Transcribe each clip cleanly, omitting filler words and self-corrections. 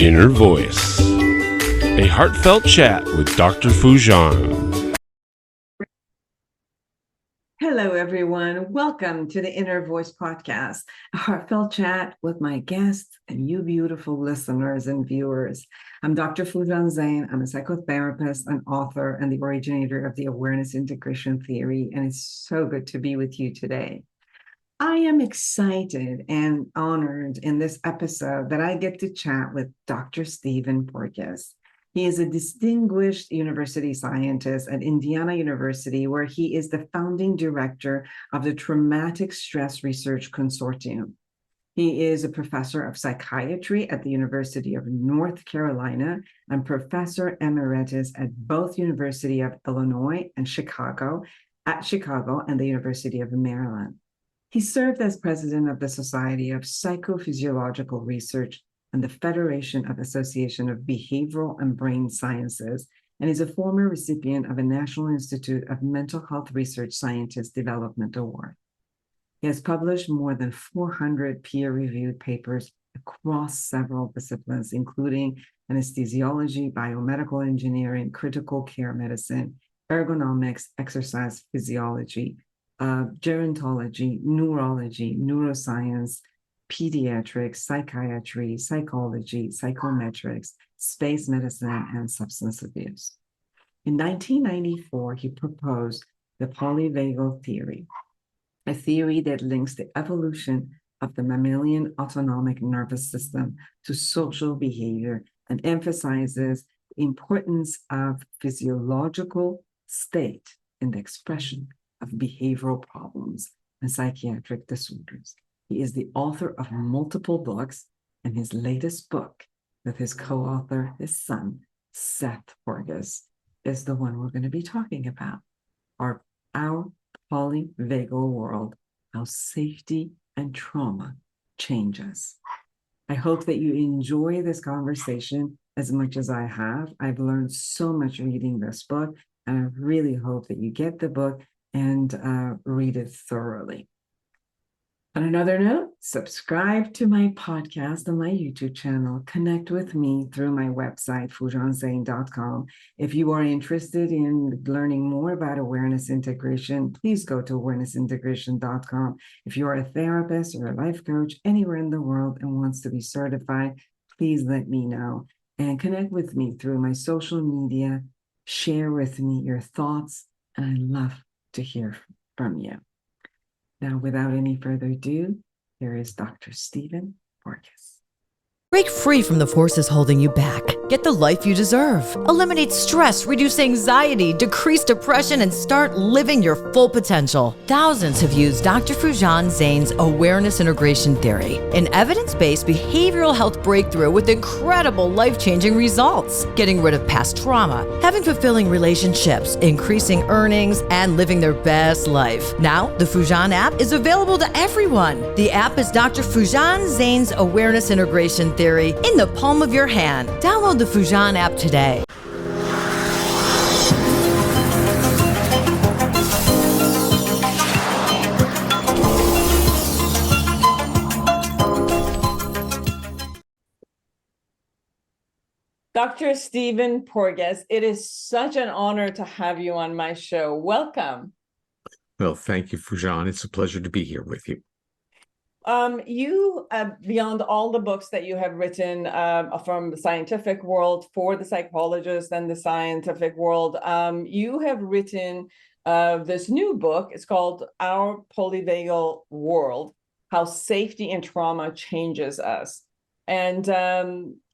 Inner Voice, a heartfelt chat with Dr. Foojan. Hello, everyone. Welcome to the Inner Voice podcast, a heartfelt chat with my guests and you beautiful listeners and viewers. I'm Dr. Foojan Zeine. I'm a psychotherapist, an author, and the originator of the awareness integration theory, and it's so good to be with you today. I am excited and honored in this episode that I get to chat with Dr. Stephen Porges. He is a distinguished university scientist at Indiana University, where he is the founding director of the Traumatic Stress Research Consortium. He is a professor of psychiatry at the University of North Carolina and professor emeritus at both University of Illinois and Chicago and the University of Maryland. He served as president of the Society of Psychophysiological Research and the Federation of Association of Behavioral and Brain Sciences, and is a former recipient of a National Institute of Mental Health Research Scientist Development Award. He has published more than 400 peer-reviewed papers across several disciplines, including anesthesiology, biomedical engineering, critical care medicine, ergonomics, exercise physiology, gerontology, neurology, neuroscience, pediatrics, psychiatry, psychology, psychometrics, space medicine, and substance abuse. In 1994, he proposed the polyvagal theory, a theory that links the evolution of the mammalian autonomic nervous system to social behavior and emphasizes the importance of physiological state in the expression of behavioral problems and psychiatric disorders. He is the author of multiple books, and his latest book with his co-author, his son, Seth Porges, is the one we're going to be talking about. Our Polyvagal World, How Safety and Trauma Change Us. I hope that you enjoy this conversation as much as I have. I've learned so much reading this book, and I really hope that you get the book and read it thoroughly. On another note, subscribe to my podcast on my YouTube channel. Connect with me through my website, foojanzeine.com. If you are interested in learning more about awareness integration, please go to awarenessintegration.com. If you are a therapist or a life coach anywhere in the world and wants to be certified, please let me know. And connect with me through my social media. Share with me your thoughts, and I love to hear from you. Now, without any further ado, here is Dr. Stephen Porges. Break free from the forces holding you back. Get the life you deserve. Eliminate stress, reduce anxiety, decrease depression, and start living your full potential. Thousands have used Dr. Foojan Zeine's awareness integration theory, an evidence-based behavioral health breakthrough with incredible life-changing results. Getting rid of past trauma, having fulfilling relationships, increasing earnings, and living their best life. Now, the Foojan app is available to everyone. The app is Dr. Foojan Zeine's awareness integration theory in the palm of your hand. Download the Foojan app today. Dr. Stephen Porges, it is such an honor to have you on my show. Welcome. Well, thank you, Foojan. It's a pleasure to be here with you. You, beyond all the books that you have written from the scientific world for the psychologist and the scientific world, you have written this new book. It's called Our Polyvagal World, How Safety and Trauma Changes Us. And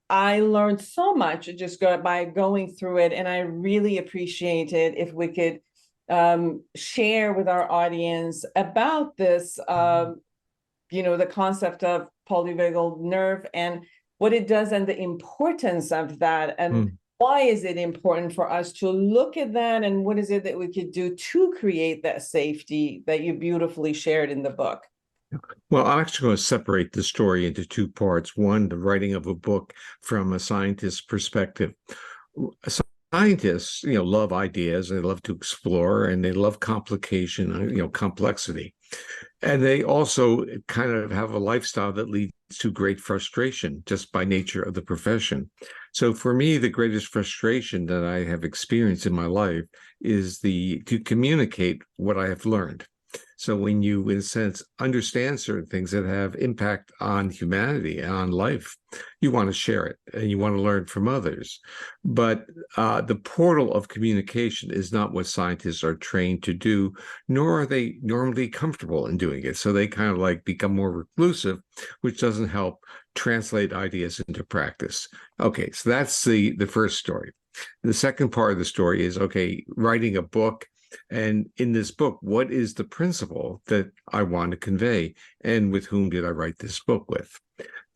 I learned so much just by going through it, and I really appreciate it if we could share with our audience about this the concept of polyvagal nerve and what it does and the importance of that. And why is it important for us to look at that? And what is it that we could do to create that safety that you beautifully shared in the book? Well, I'm actually going to separate the story into two parts. One, the writing of a book from a scientist's perspective. Scientists, love ideas, and they love to explore, and they love complication, complexity. And they also kind of have a lifestyle that leads to great frustration just by nature of the profession. So for me, the greatest frustration that I have experienced in my life is to communicate what I have learned. So when you, in a sense, understand certain things that have impact on humanity and on life, you want to share it and you want to learn from others. But the portal of communication is not what scientists are trained to do, nor are they normally comfortable in doing it. So they kind of like become more reclusive, which doesn't help translate ideas into practice. Okay, so that's the first story. The second part of the story is, okay, writing a book. And in this book, what is the principle that I want to convey? And with whom did I write this book with?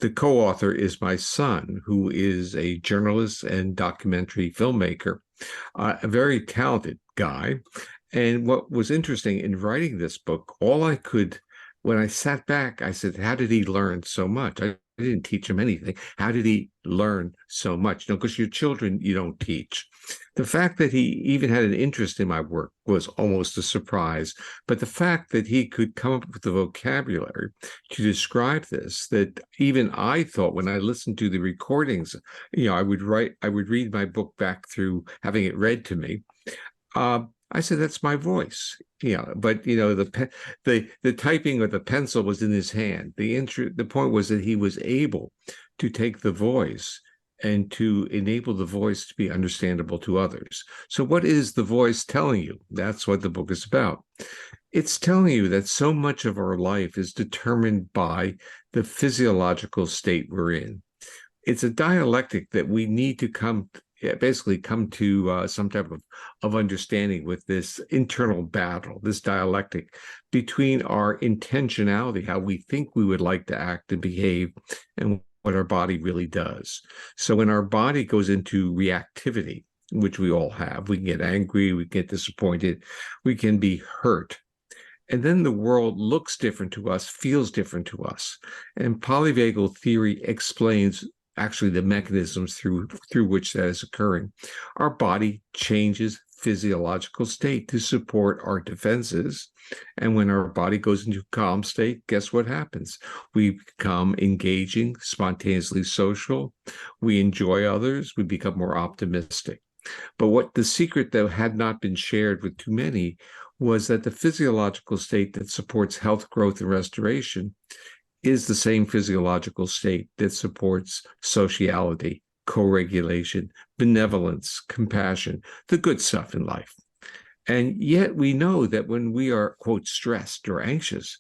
The co-author is my son, who is a journalist and documentary filmmaker, a very talented guy. And what was interesting in writing this book, when I sat back, I said, how did he learn so much? I didn't teach him anything. How did he learn so much? No, because your children, you don't teach. The fact that he even had an interest in my work was almost a surprise. But the fact that he could come up with the vocabulary to describe this, that even I thought when I listened to the recordings, I would read my book back through having it read to me. I said, that's my voice. But the typing of the pencil was in his hand. The point was that he was able to take the voice and to enable the voice to be understandable to others. So what is the voice telling you? That's what the book is about. It's telling you that so much of our life is determined by the physiological state we're in. It's a dialectic that we need to come to some type of understanding with this internal battle, this dialectic between our intentionality, how we think we would like to act and behave, and what our body really does. So when our body goes into reactivity, which we all have, we can get angry, we get disappointed, we can be hurt. And then the world looks different to us, feels different to us. And polyvagal theory explains actually the mechanisms through which that is occurring. Our body changes physiological state to support our defenses. And when our body goes into calm state, guess what happens? We become engaging, spontaneously social. We enjoy others. We become more optimistic. But what the secret that had not been shared with too many was that the physiological state that supports health, growth, and restoration is the same physiological state that supports sociality, co-regulation, benevolence, compassion, the good stuff in life. And yet we know that when we are, quote, stressed or anxious,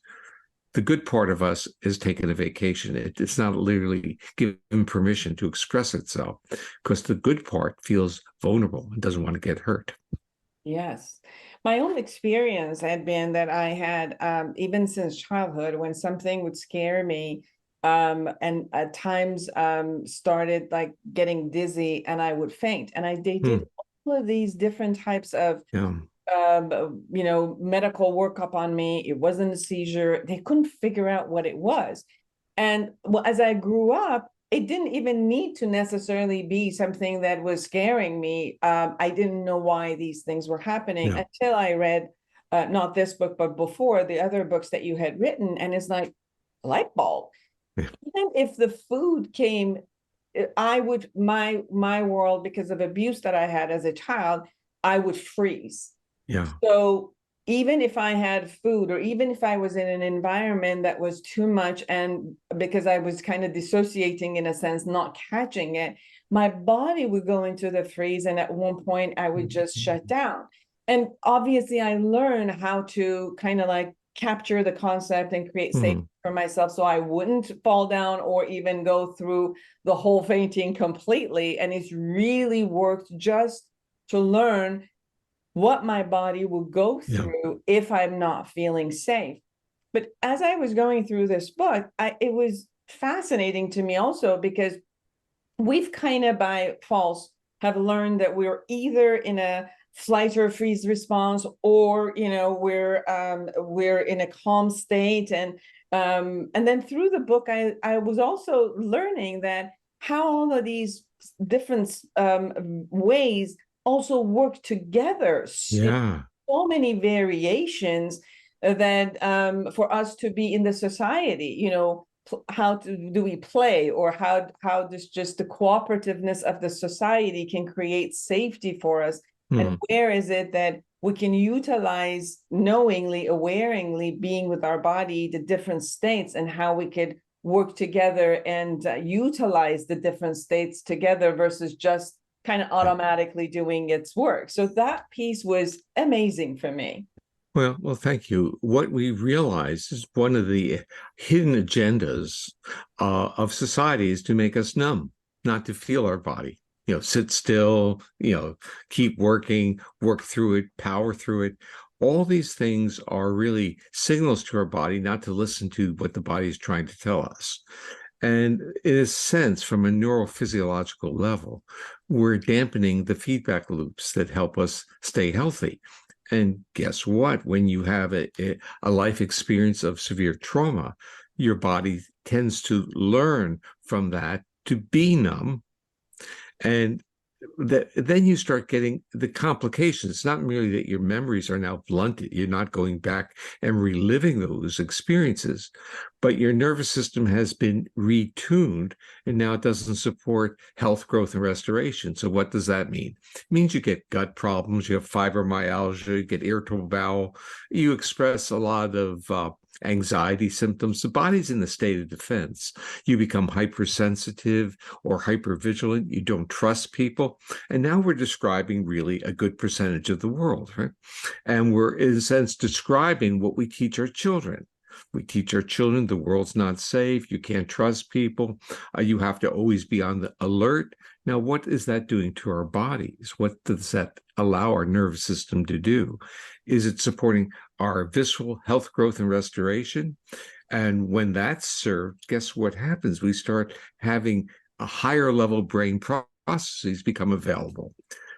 the good part of us is taking a vacation. It's not literally given permission to express itself because the good part feels vulnerable and doesn't want to get hurt. Yes. My own experience had been that I had, even since childhood, when something would scare me, and at times started like getting dizzy and I would faint. And they did all of these different types of, medical workup on me. It wasn't a seizure. They couldn't figure out what it was. And as I grew up, it didn't even need to necessarily be something that was scaring me. I didn't know why these things were happening until I read, not this book, but before the other books that you had written. And it's like a light bulb. Yeah. Even if the food came, my world, because of abuse that I had as a child, I would freeze. Yeah. So even if I had food, or even if I was in an environment that was too much, and because I was kind of dissociating in a sense, not catching it, my body would go into the freeze. And at one point I would just shut down. And obviously I learned how to kind of like capture the concept and create safety for myself so I wouldn't fall down or even go through the whole fainting completely. And it's really worked just to learn what my body will go through if I'm not feeling safe. But as I was going through this book, it was fascinating to me also, because we've kind of by false have learned that we're either in a flight or freeze response, or we're in a calm state. And then through the book, I was also learning that how all of these different ways also work together. So many variations than for us to be in the society. How do we play, or how does just the cooperativeness of the society can create safety for us, and where is it that we can utilize knowingly, awareingly being with our body, the different states, and how we could work together and utilize the different states together versus just kind of automatically doing its work. So that piece was amazing for me. Well, thank you. What we realize is one of the hidden agendas of society is to make us numb, not to feel our body. Sit still, keep working, work through it, power through it. All these things are really signals to our body not to listen to what the body is trying to tell us. And in a sense, from a neurophysiological level, we're dampening the feedback loops that help us stay healthy. And guess what? When you have a life experience of severe trauma, your body tends to learn from that to be numb. And then you start getting the complications. It's not merely that your memories are now blunted. You're not going back and reliving those experiences, but your nervous system has been retuned, and now it doesn't support health, growth, and restoration. So what does that mean? It means you get gut problems, you have fibromyalgia, you get irritable bowel, you express a lot of anxiety symptoms. The body's in the state of defense. You become hypersensitive or hypervigilant. You don't trust people. And now we're describing really a good percentage of the world, right? And we're, in a sense, describing what we teach our children. We teach our children the world's not safe. You can't trust people. You have to always be on the alert. Now, what is that doing to our bodies? What does that allow our nervous system to do? Is it supporting our visceral health, growth, and restoration? And when that's served, guess what happens? We start having a higher level brain processes become available.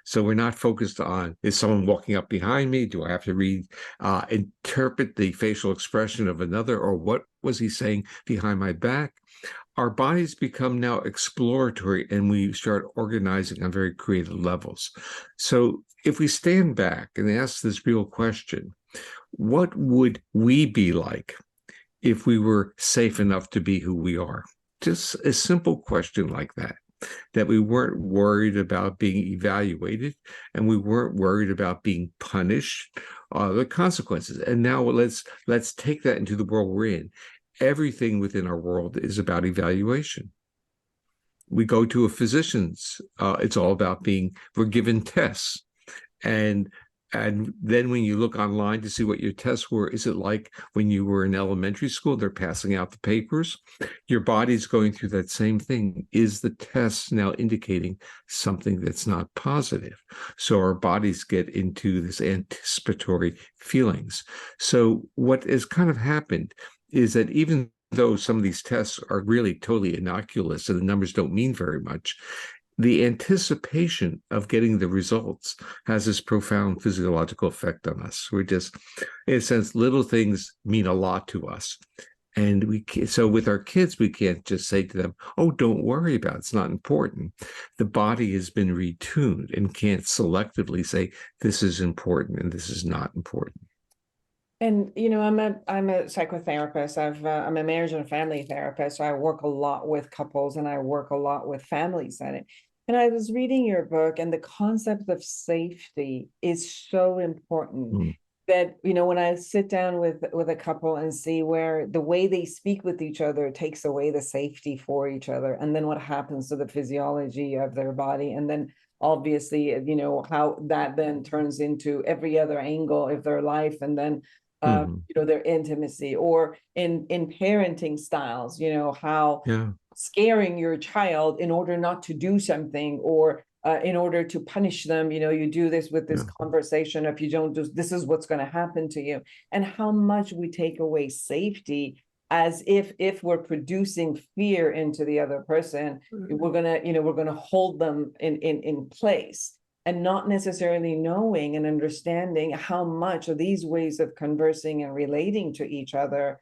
So we're not focused on, is someone walking up behind me? Do I have to interpret the facial expression of another? Or what was he saying behind my back? Our bodies become now exploratory, and we start organizing on very creative levels. So if we stand back and ask this real question, what would we be like if we were safe enough to be who we are? Just a simple question like that. That we weren't worried about being evaluated, and we weren't worried about being punished, the consequences. And now let's take that into the world we're in. Everything within our world is about evaluation. We go to a physician's, it's all about we're given tests. And then when you look online to see what your tests were, is it like when you were in elementary school, they're passing out the papers? Your body's going through that same thing. Is the test now indicating something that's not positive? So our bodies get into this anticipatory feelings. So what has kind of happened is that even though some of these tests are really totally innocuous and the numbers don't mean very much, the anticipation of getting the results has this profound physiological effect on us. We're just, in a sense, little things mean a lot to us. And so with our kids, we can't just say to them, oh, don't worry about it. It's not important. The body has been retuned and can't selectively say, this is important and this is not important. And, I'm a psychotherapist. I'm a marriage and family therapist. So I work a lot with couples and I work a lot with families in it. And I was reading your book, and the concept of safety is so important that, when I sit down with a couple and see where the way they speak with each other takes away the safety for each other. And then what happens to the physiology of their body. And then obviously, how that then turns into every other angle of their life. And then their intimacy, or in parenting styles, how scaring your child in order not to do something, or in order to punish them, you do this with this conversation. If you don't do this, is what's going to happen to you. And how much we take away safety, as if we're producing fear into the other person, we're gonna hold them in place. And not necessarily knowing and understanding how much of these ways of conversing and relating to each other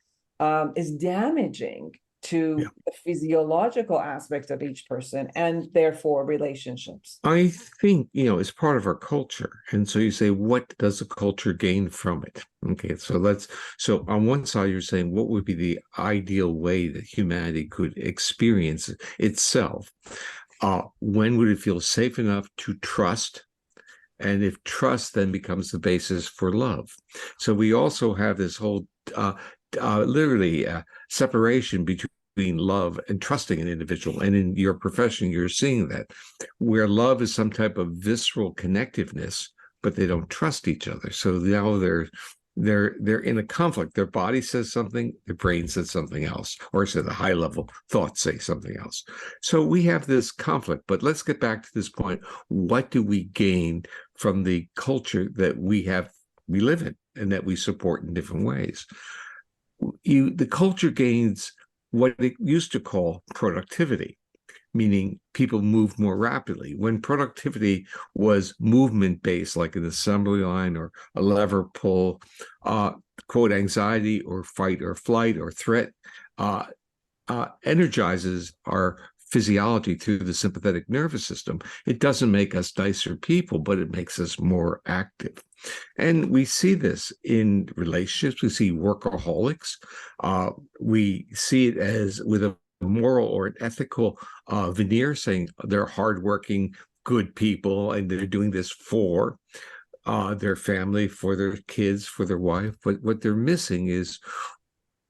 is damaging to the physiological aspects of each person and therefore relationships? I think, it's part of our culture. And so you say, what does a culture gain from it? Okay, so on one side, you're saying, what would be the ideal way that humanity could experience itself? When would it feel safe enough to trust? And if trust then becomes the basis for love. So we also have this whole literally separation between love and trusting an individual. And in your profession, you're seeing that, where love is some type of visceral connectiveness, but they don't trust each other. So now they're in a conflict. Their body says something, their brain says something else, or so the high level thoughts say something else. So we have this conflict. But let's get back to this point. What do we gain from the culture that we live in and that we support in different ways? The culture gains what it used to call productivity, meaning people move more rapidly. When productivity was movement-based, like an assembly line or a lever pull, quote, anxiety or fight or flight or threat energizes our physiology through the sympathetic nervous system. It doesn't make us nicer people, but it makes us more active. And we see this in relationships. We see workaholics. We see it as with a moral or an ethical veneer, saying they're hardworking, good people, and they're doing this for their family, for their kids, for their wife. But what they're missing is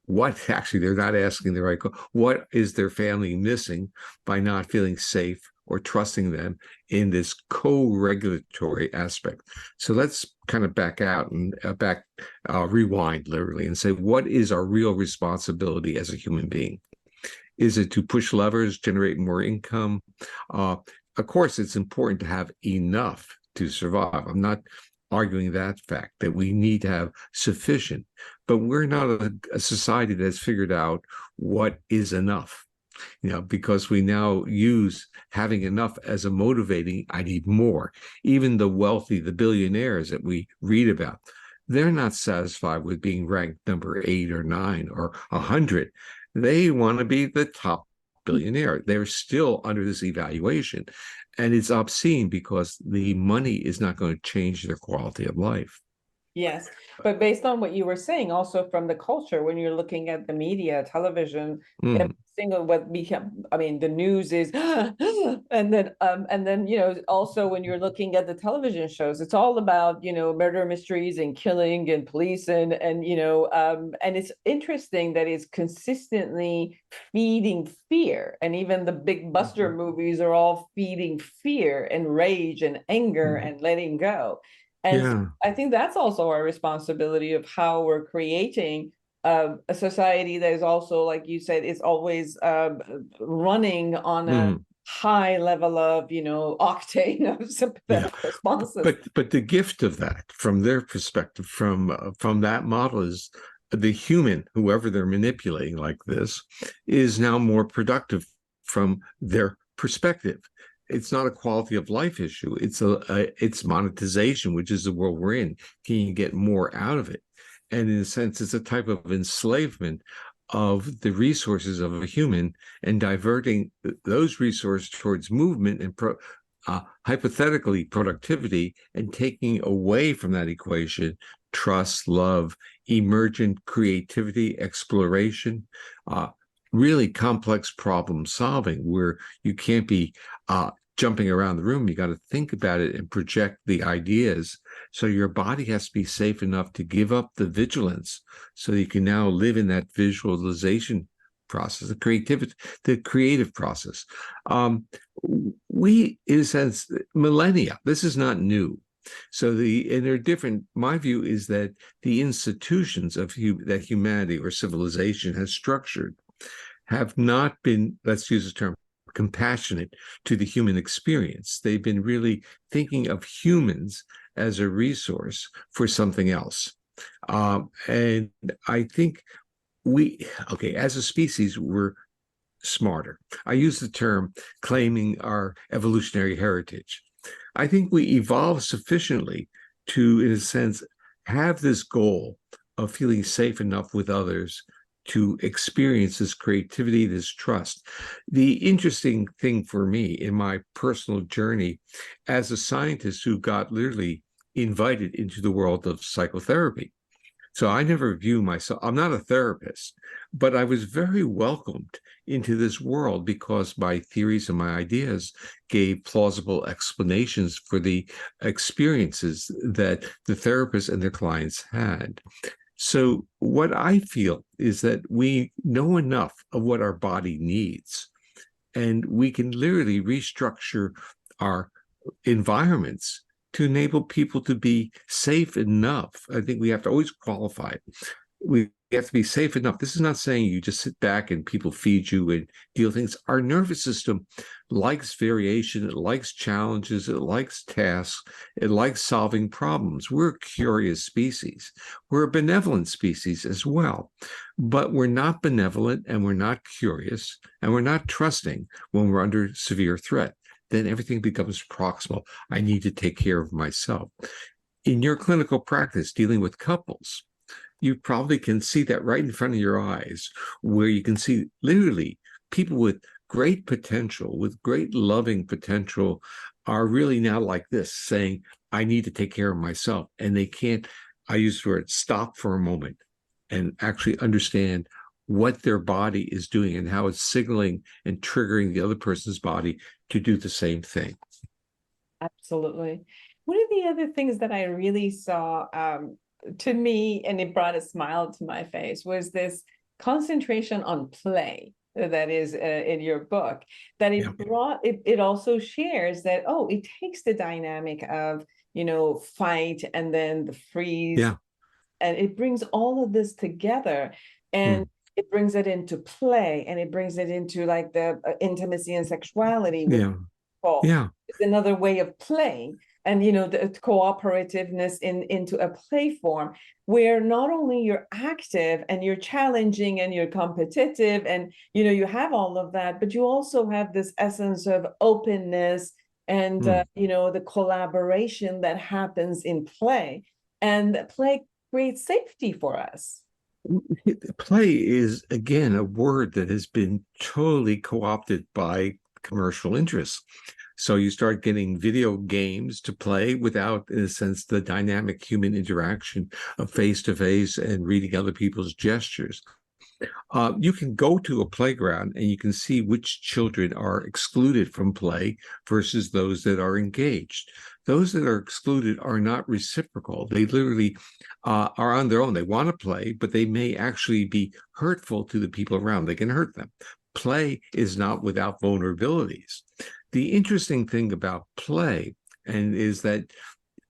they're not asking the right question. What is their family missing by not feeling safe or trusting them in this co-regulatory aspect? So let's kind of back out and rewind literally and say, what is our real responsibility as a human being? Is it to push levers, generate more income? Of course, it's important to have enough to survive. I'm not arguing that fact, that we need to have sufficient, but we're not a society that's figured out what is enough, because we now use having enough as a motivating, I need more. Even the wealthy, the billionaires that we read about, they're not satisfied with being ranked number 8 or 9 or 100. They want to be the top billionaire. They're still under this evaluation. And it's obscene because the money is not going to change their quality of life. Yes, but based on what you were saying, also from the culture, when you're looking at the media, television, every single the news is, and then also when you're looking at the television shows, it's all about murder mysteries and killing and police and it's interesting that it's consistently feeding fear, and even the big Buster movies are all feeding fear and rage and anger and letting go. And so I think that's also our responsibility of how we're creating a society that is also, like you said, is always running on a high level of, octane of sympathetic responses. But the gift of that, from their perspective, from that model, is the human, whoever they're manipulating like this, is now more productive from their perspective. It's not a quality of life issue. It's monetization, which is the world we're in. Can you get more out of it? And in a sense, it's a type of enslavement of the resources of a human and diverting those resources towards movement and hypothetically productivity, and taking away from that equation trust, love, emergent creativity, exploration, really complex problem solving, where you can't be jumping around the room. You got to think about it and project the ideas. So your body has to be safe enough to give up the vigilance, so you can now live in that visualization process, the creative process. We, in a sense, millennia, this is not new. So they're different. My view is that the institutions of that humanity or civilization has structured have not been, let's use the term, compassionate to the human experience. They've been really thinking of humans as a resource for something else. And I think as a species, we're smarter. I use the term claiming our evolutionary heritage. I think we evolved sufficiently to, in a sense, have this goal of feeling safe enough with others to experience this creativity, this trust. The interesting thing for me in my personal journey as a scientist who got literally invited into the world of psychotherapy. So I never view myself, I'm not a therapist, but I was very welcomed into this world because my theories and my ideas gave plausible explanations for the experiences that the therapists and their clients had. So what I feel is that we know enough of what our body needs, and we can literally restructure our environments to enable people to be safe enough. I think we have to always qualify it. We have to be safe enough. This is not saying you just sit back and people feed you and deal things. Our nervous system likes variation. It likes challenges. It likes tasks. It likes solving problems. We're a curious species. We're a benevolent species as well. But we're not benevolent, and we're not curious, and we're not trusting when we're under severe threat. Then everything becomes proximal. I need to take care of myself. In your clinical practice, dealing with couples, you probably can see that right in front of your eyes, where you can see literally people with great potential, with great loving potential, are really now like this, saying, I need to take care of myself. And they can't, I use the word, stop for a moment and actually understand what their body is doing and how it's signaling and triggering the other person's body to do the same thing. Absolutely. One of the other things that I really saw to me, and it brought a smile to my face, was this concentration on play that is in your book, that it brought, it also shares that, oh, it takes the dynamic of, fight and then the freeze, and it brings all of this together, and it brings it into play, and it brings it into like the intimacy and sexuality. It's another way of playing. And, the cooperativeness into a play form where not only you're active and you're challenging and you're competitive and, you have all of that, but you also have this essence of openness and, the collaboration that happens in play. And play creates safety for us. Play is, again, a word that has been totally co-opted by commercial interests. So you start getting video games to play without, in a sense, the dynamic human interaction of face-to-face and reading other people's gestures. You can go to a playground and you can see which children are excluded from play versus those that are engaged. Those that are excluded are not reciprocal. They literally are on their own. They want to play, but they may actually be hurtful to the people around. They can hurt them. Play is not without vulnerabilities. The interesting thing about play is that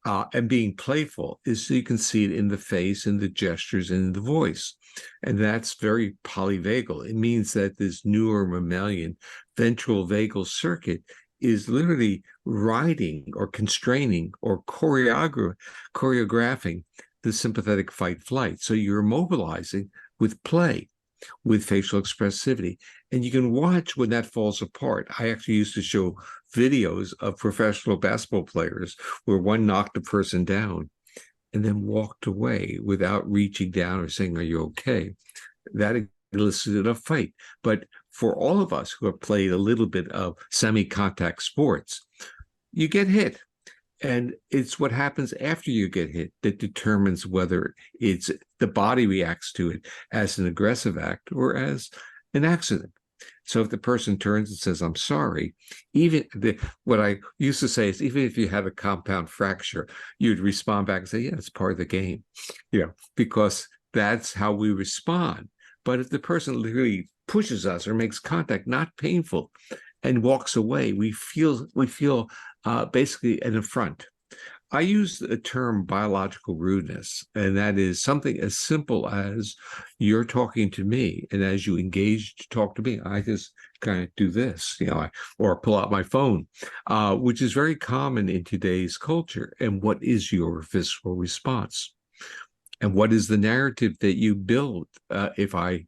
and being playful is so you can see it in the face, in the gestures, and in the voice. And that's very polyvagal. It means that this newer mammalian ventral vagal circuit is literally riding or constraining or choreographing the sympathetic fight-flight. So you're mobilizing with play, with facial expressivity. And you can watch when that falls apart. I actually used to show videos of professional basketball players where one knocked a person down and then walked away without reaching down or saying, are you okay? That elicited a fight. But for all of us who have played a little bit of semi-contact sports, you get hit. And it's what happens after you get hit that determines whether it's the body reacts to it as an aggressive act or as an accident. So if the person turns and says, I'm sorry, what I used to say is, even if you have a compound fracture, you'd respond back and say, yeah, it's part of the game, because that's how we respond. But if the person literally pushes us or makes contact, not painful, and walks away, we feel basically an affront. I use the term biological rudeness, and that is something as simple as you're talking to me, and as you engage to talk to me, I just kind of do this, or pull out my phone, which is very common in today's culture. And what is your visceral response? And what is the narrative that you build if I,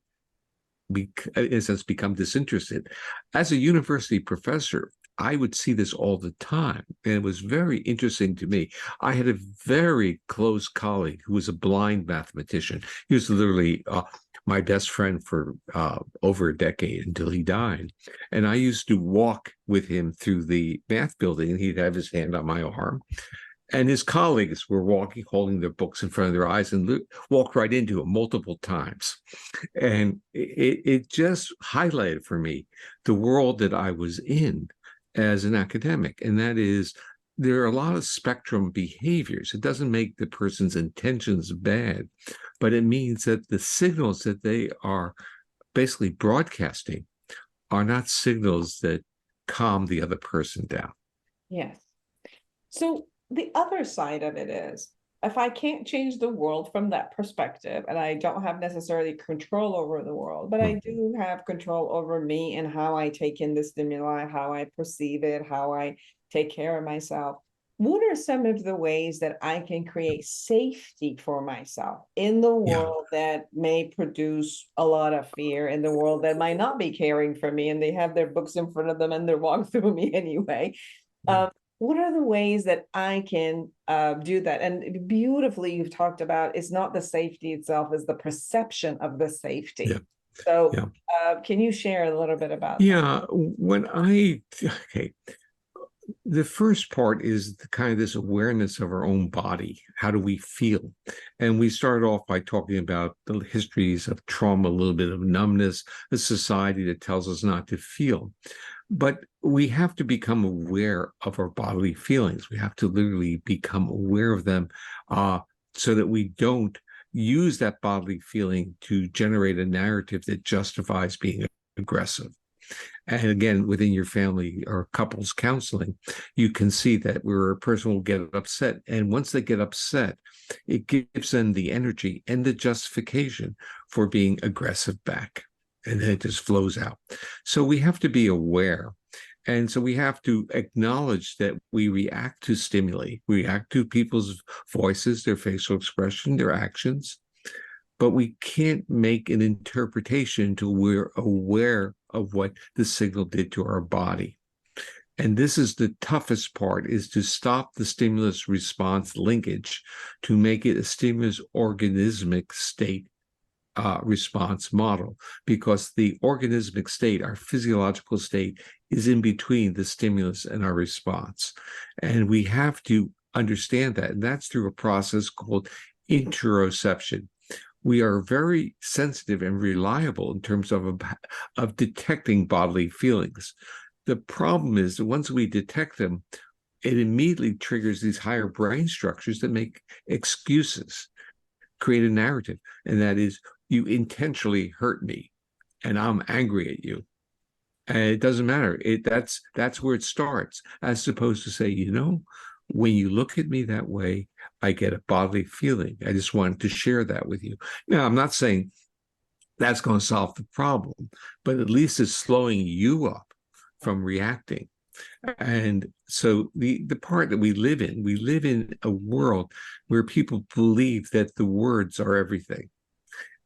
in a sense, become disinterested? As a university professor, I would see this all the time, and it was very interesting to me. I had a very close colleague who was a blind mathematician. He was literally my best friend for over a decade until he died. And I used to walk with him through the math building, and he'd have his hand on my arm. And his colleagues were walking, holding their books in front of their eyes, and walked right into him multiple times. And it just highlighted for me the world that I was in as an academic. And that is, there are a lot of spectrum behaviors. It doesn't make the person's intentions bad, but it means that the signals that they are basically broadcasting are not signals that calm the other person down. Yes. So the other side of it is, if I can't change the world from that perspective, and I don't have necessarily control over the world, but I do have control over me and how I take in the stimuli, how I perceive it, how I take care of myself. What are some of the ways that I can create safety for myself in the world that may produce a lot of fear, in the world that might not be caring for me, and they have their books in front of them and they're walking through me anyway? What are the ways that I can do that? And beautifully, you've talked about, it's not the safety itself, it's the perception of the safety. Yeah. So can you share a little bit about that? The first part is kind of this awareness of our own body. How do we feel? And we start off by talking about the histories of trauma, a little bit of numbness, a society that tells us not to feel. But we have to become aware of our bodily feelings. We have to literally become aware of them so that we don't use that bodily feeling to generate a narrative that justifies being aggressive. And again, within your family or couples counseling, you can see that where a person will get upset. And once they get upset, it gives them the energy and the justification for being aggressive back. And then it just flows out. So we have to be aware. And so we have to acknowledge that we react to stimuli, we react to people's voices, their facial expression, their actions. But we can't make an interpretation until we're aware of what the signal did to our body. And this is the toughest part, is to stop the stimulus response linkage to make it a stimulus organismic state response model, because the organismic state, our physiological state, is in between the stimulus and our response. And we have to understand that. And that's through a process called interoception. We are very sensitive and reliable in terms of detecting bodily feelings. The problem is that once we detect them, it immediately triggers these higher brain structures that make excuses, create a narrative, and that is, you intentionally hurt me, and I'm angry at you. And it doesn't matter. That's where it starts, as opposed to say, when you look at me that way, I get a bodily feeling. I just wanted to share that with you. Now, I'm not saying that's going to solve the problem, but at least it's slowing you up from reacting. And so the part that we live in a world where people believe that the words are everything.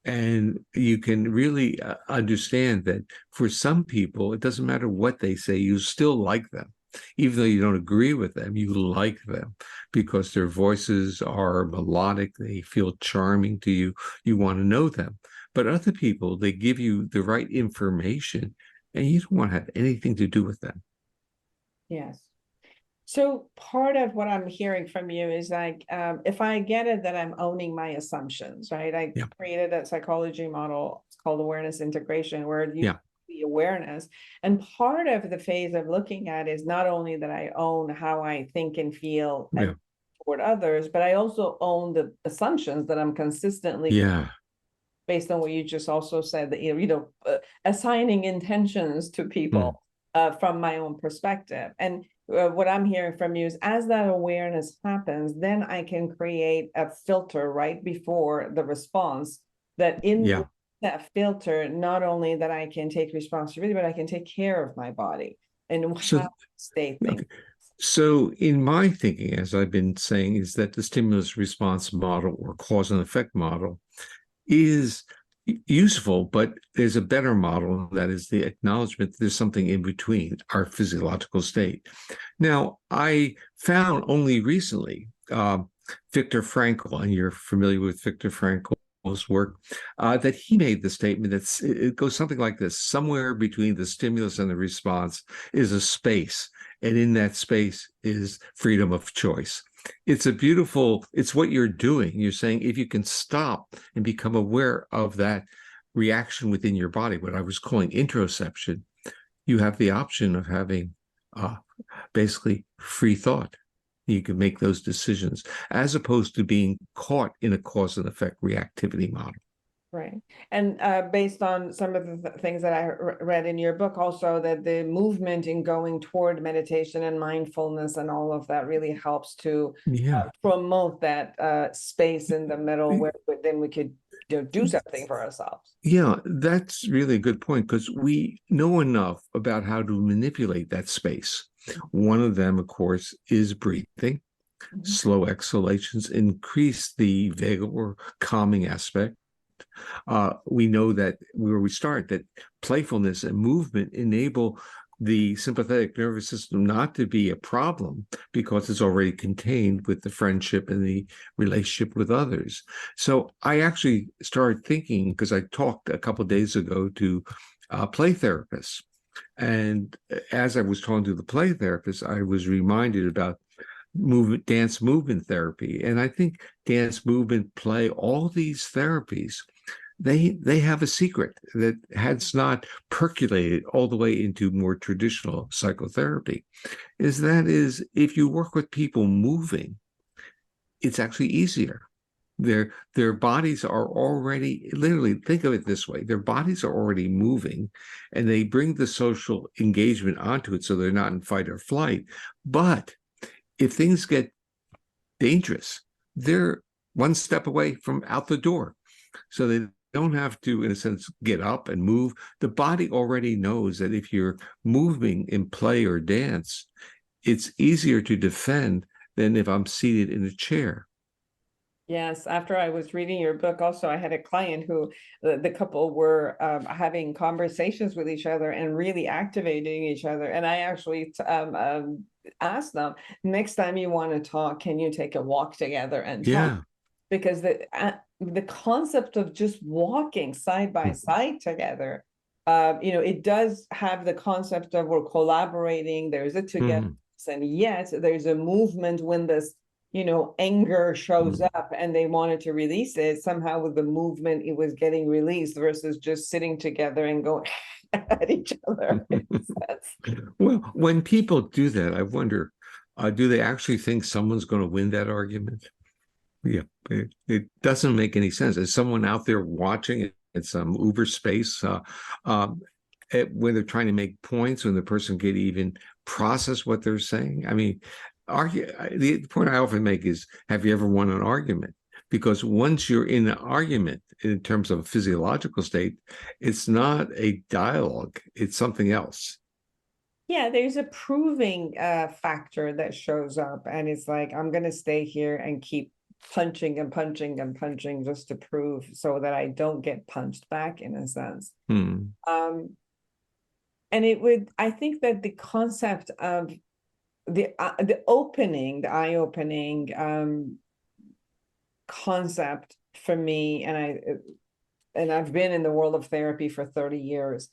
And you can really understand that for some people, it doesn't matter what they say, you still like them. Even though you don't agree with them, you like them because their voices are melodic, they feel charming to you, you want to know them. But other people, they give you the right information and you don't want to have anything to do with them. Yes. So part of what I'm hearing from you is like, if I get it that I'm owning my assumptions, right? I created a psychology model, it's called awareness integration, where you the awareness. And part of the phase of looking at is not only that I own how I think and feel toward others, but I also own the assumptions that I'm consistently based on what you just also said, that assigning intentions to people from my own perspective. And what I'm hearing from you is, as that awareness happens, then I can create a filter right before the response, that in that filter, not only that I can take responsibility, but I can take care of my body and how I stay thinking. So in my thinking, as I've been saying, is that the stimulus response model or cause and effect model is useful, but there's a better model, that is the acknowledgement that there's something in between our physiological state. Now, I found only recently Viktor Frankl, and you're familiar with Viktor Frankl, work, that he made the statement that it goes something like this: somewhere between the stimulus and the response is a space, and in that space is freedom of choice. It's what you're doing. You're saying if you can stop and become aware of that reaction within your body, what I was calling interoception, you have the option of having basically free thought. You can make those decisions as opposed to being caught in a cause and effect reactivity model. Right. And based on some of the things that I read in your book, also that the movement in going toward meditation and mindfulness and all of that really helps to promote that space in the middle where then we could do something for ourselves. Yeah, that's really a good point, because we know enough about how to manipulate that space. One of them, of course, is breathing. Slow exhalations increase the vagal or calming aspect. We know that where we start, that playfulness and movement enable the sympathetic nervous system not to be a problem because it's already contained with the friendship and the relationship with others. So I actually started thinking, because I talked a couple of days ago to play therapists. And as I was talking to the play therapist, I was reminded about dance movement therapy. And I think dance, movement, play, all these therapies, they have a secret that has not percolated all the way into more traditional psychotherapy. Is if you work with people moving, it's actually easier. Their bodies are already, literally, think of it this way, their bodies are already moving, and they bring the social engagement onto it so they're not in fight or flight. But if things get dangerous, they're one step away from out the door. So they don't have to, in a sense, get up and move. The body already knows that if you're moving in play or dance, it's easier to defend than if I'm seated in a chair. Yes, after I was reading your book, also, I had a client who the couple were having conversations with each other and really activating each other. And I actually asked them, next time you want to talk, can you take a walk together and talk? Because the concept of just walking side by side together, it does have the concept of we're collaborating, there's a togetherness, and yet there's a movement when this anger shows up and they wanted to release it. Somehow with the movement, it was getting released versus just sitting together and going at each other. Well, when people do that, I wonder, do they actually think someone's going to win that argument? Yeah, it doesn't make any sense. Is someone out there watching at some Uber space when they're trying to make points, when the person can even process what they're saying? I mean, the point I often make is, have you ever won an argument? Because once you're in an argument, in terms of a physiological state, it's not a dialogue, it's something else. Yeah, there's a proving factor that shows up, and it's like, I'm going to stay here and keep punching and punching and punching just to prove, so that I don't get punched back, in a sense. And I think that the concept of the eye-opening concept for me, and I've been in the world of therapy for 30 years,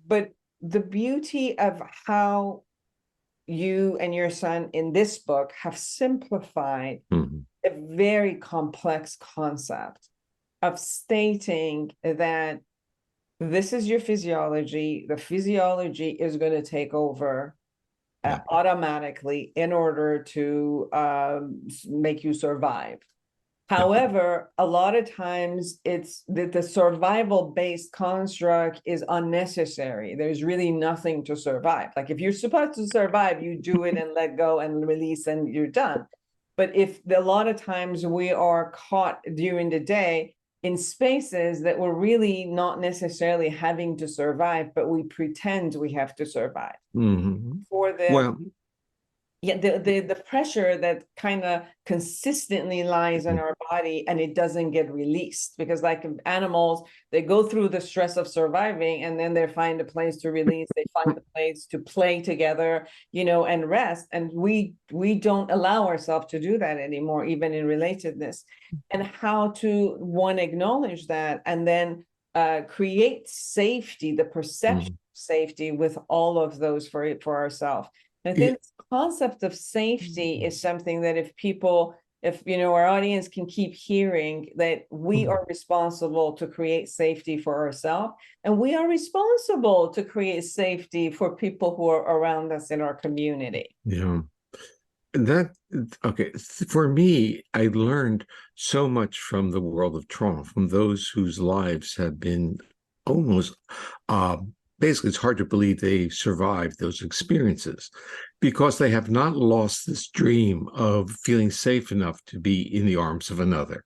but the beauty of how you and your son in this book have simplified a very complex concept of stating that this is your physiology. The physiology is going to take over automatically in order to make you survive. However, a lot of times it's that the survival-based construct is unnecessary. There's really nothing to survive. Like, if you're supposed to survive, you do it and let go and release and you're done. But a lot of times we are caught during the day in spaces that we're really not necessarily having to survive, but we pretend we have to survive. Mm-hmm. For the Well, yeah, the pressure that kind of consistently lies on our body and it doesn't get released, because like animals, they go through the stress of surviving and then they find a place to release, they find a place to play together, and rest. And we don't allow ourselves to do that anymore, even in relatedness. And how to one, acknowledge that, and then create safety, the perception of safety with all of those for ourselves. I think this concept of safety is something that if our audience can keep hearing, that we are responsible to create safety for ourselves, and we are responsible to create safety for people who are around us in our community. Yeah. Okay. For me, I learned so much from the world of trauma, from those whose lives have been almost basically, it's hard to believe they survived those experiences, because they have not lost this dream of feeling safe enough to be in the arms of another.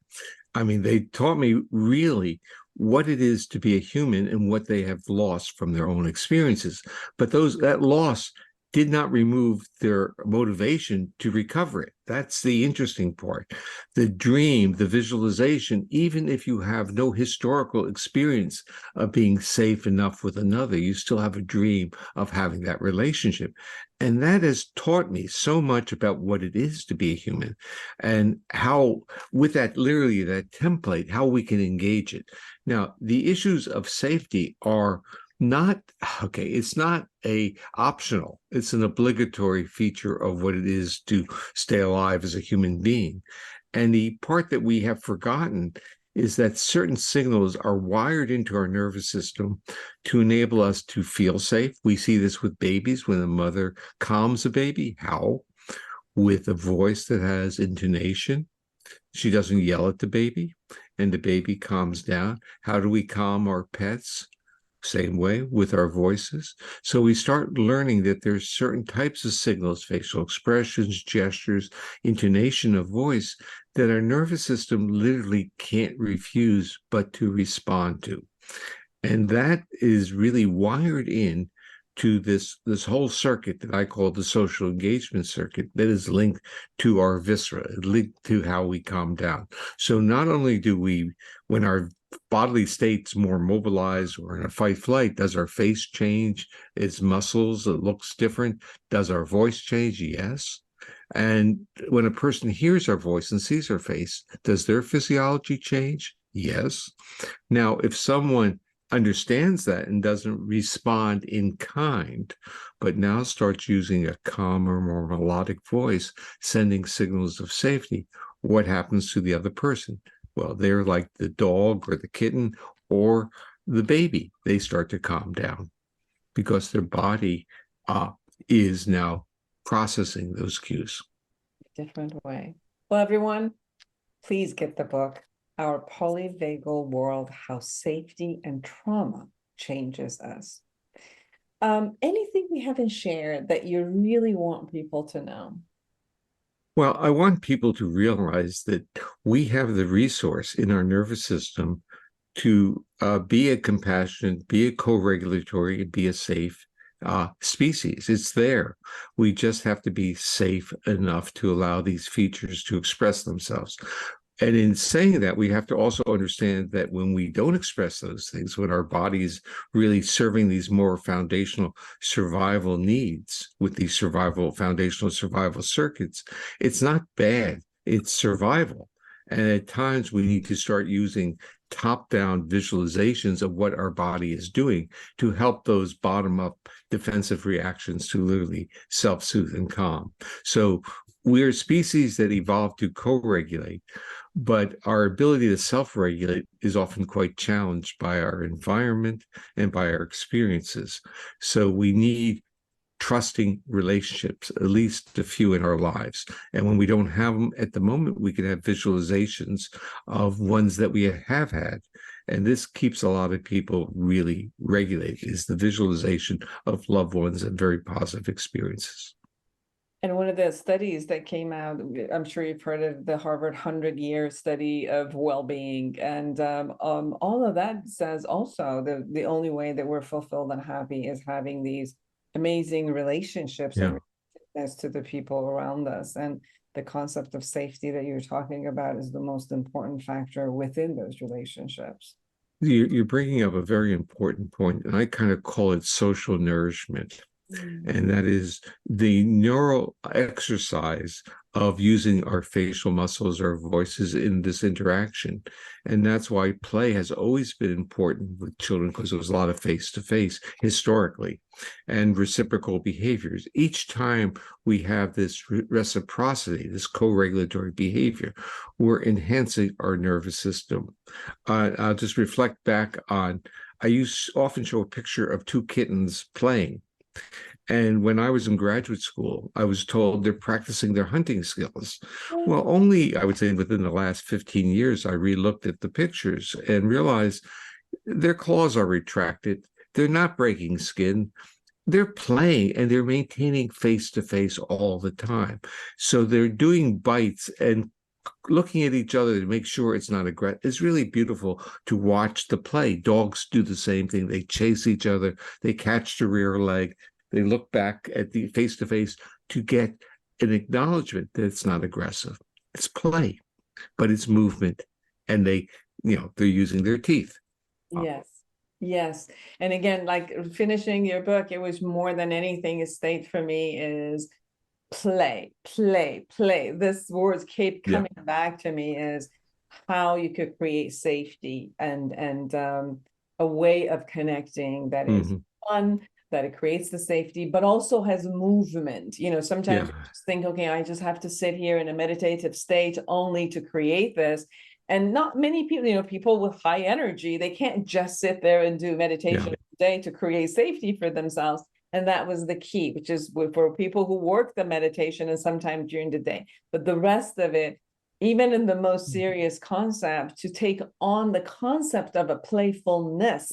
I mean, they taught me really what it is to be a human and what they have lost from their own experiences. But that loss did not remove their motivation to recover it. That's the interesting part. The dream, the visualization, even if you have no historical experience of being safe enough with another, you still have a dream of having that relationship. And that has taught me so much about what it is to be a human, and how, with that, literally that template, how we can engage it. Now, the issues of safety are not, okay, it's not a optional, it's an obligatory feature of what it is to stay alive as a human being. And the part that we have forgotten is that certain signals are wired into our nervous system to enable us to feel safe. We see this with babies. When a mother calms a baby, how? With a voice that has intonation. She doesn't yell at the baby, and the baby calms down. How do we calm our pets? Same way with our voices. So we start learning that there's certain types of signals, facial expressions, gestures, intonation of voice, that our nervous system literally can't refuse but to respond to. And that is really wired in to this whole circuit that I call the social engagement circuit, that is linked to our viscera, linked to how we calm down. So not only do we, when our bodily state's more mobilized or in a fight flight, does our face change, its muscles, it looks different? Does our voice change? Yes. And when a person hears our voice and sees our face, does their physiology change? Yes. Now, if someone understands that and doesn't respond in kind, but now starts using a calmer, more melodic voice, sending signals of safety, what happens to the other person? Well, they're like the dog or the kitten or the baby. They start to calm down because their body is now processing those cues. Different way. Well, everyone, please get the book, Our Polyvagal World, How Safety and Trauma Changes Us. Anything we haven't shared that you really want people to know? Well, I want people to realize that we have the resource in our nervous system to be a compassionate, be a co-regulatory, be a safe species. It's there. We just have to be safe enough to allow these features to express themselves. And in saying that, we have to also understand that when we don't express those things, when our body is really serving these more foundational survival needs with these foundational survival circuits, it's not bad, it's survival. And at times we need to start using top-down visualizations of what our body is doing to help those bottom-up defensive reactions to literally self-soothe and calm. So we're a species that evolved to co-regulate, but our ability to self-regulate is often quite challenged by our environment and by our experiences. So we need trusting relationships, at least a few in our lives. And when we don't have them at the moment, we can have visualizations of ones that we have had. And this keeps a lot of people really regulated, is the visualization of loved ones and very positive experiences. And one of the studies that came out, I'm sure you've heard of the Harvard 100-year study of well-being. And all of that says also the only way that we're fulfilled and happy is having these amazing relationships and as to the people around us. And the concept of safety that you're talking about is the most important factor within those relationships. You're bringing up a very important point, and I kind of call it social nourishment. And that is the neural exercise of using our facial muscles, our voices in this interaction. And that's why play has always been important with children, because there was a lot of face-to-face historically and reciprocal behaviors. Each time we have this reciprocity, this co-regulatory behavior, we're enhancing our nervous system. I'll just reflect back on, I often show a picture of two kittens playing. And when I was in graduate school, I was told they're practicing their hunting skills. Well, only, I would say, within the last 15 years, I relooked at the pictures and realized their claws are retracted. They're not breaking skin. They're playing and they're maintaining face-to-face all the time. So they're doing bites and looking at each other to make sure it's not aggressive. It's really beautiful to watch the play. Dogs do the same thing. They chase each other. They catch the rear leg. They look back at the face-to-face to get an acknowledgement that it's not aggressive. It's play, but it's movement. And they're using their teeth. Yes. Yes. And again, like finishing your book, it was more than anything, a state for me is play, play, play. This words keep coming back to me, is how you could create safety and a way of connecting that is fun, that it creates the safety, but also has movement. Sometimes you just think, okay, I just have to sit here in a meditative state only to create this. And not many people, people with high energy, they can't just sit there and do meditation every day to create safety for themselves. And that was the key, which is for people who work the meditation and sometimes during the day. But the rest of it, even in the most serious concept, to take on the concept of a playfulness,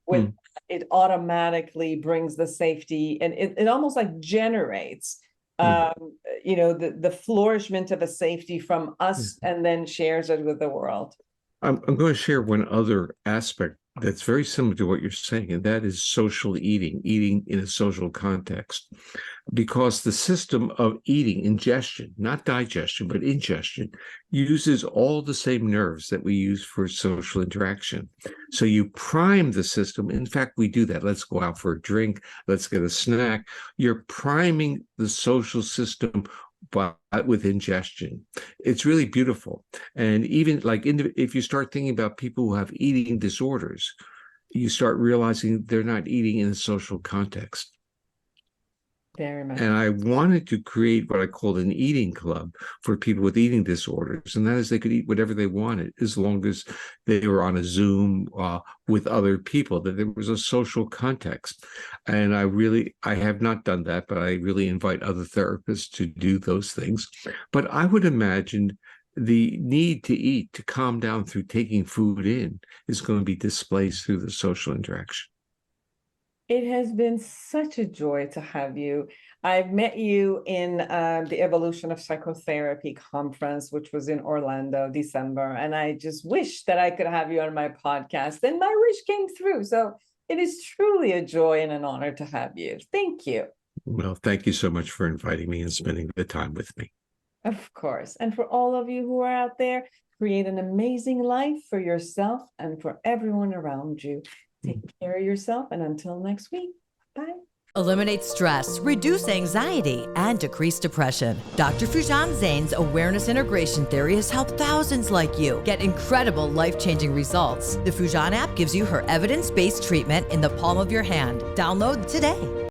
with it automatically brings the safety, and it almost like generates the flourishment of a safety from us and then shares it with the world. I'm going to share one other aspect that's very similar to what you're saying, and that is social eating in a social context. Because the system of eating, ingestion, not digestion, but ingestion, uses all the same nerves that we use for social interaction. So you prime the system. In fact, we do that. Let's go out for a drink. Let's get a snack. You're priming the social system with ingestion. It's really beautiful. And even like if you start thinking about people who have eating disorders, you start realizing they're not eating in a social context. Very much. And I wanted to create what I called an eating club for people with eating disorders. And that is, they could eat whatever they wanted as long as they were on a Zoom with other people, that there was a social context. And I have not done that, but I really invite other therapists to do those things. But I would imagine the need to eat, to calm down through taking food in, is going to be displaced through the social interaction. It has been such a joy to have you. I've met you in the Evolution of Psychotherapy conference, which was in Orlando, December. And I just wish that I could have you on my podcast. And my wish came through. So it is truly a joy and an honor to have you. Thank you. Well, thank you so much for inviting me and spending the time with me. Of course. And for all of you who are out there, create an amazing life for yourself and for everyone around you. Take care of yourself, and until next week, bye. Eliminate stress, reduce anxiety, and decrease depression. Dr. Foojan Zeine's awareness integration theory has helped thousands like you get incredible life-changing results. The Foojan app gives you her evidence-based treatment in the palm of your hand. Download today.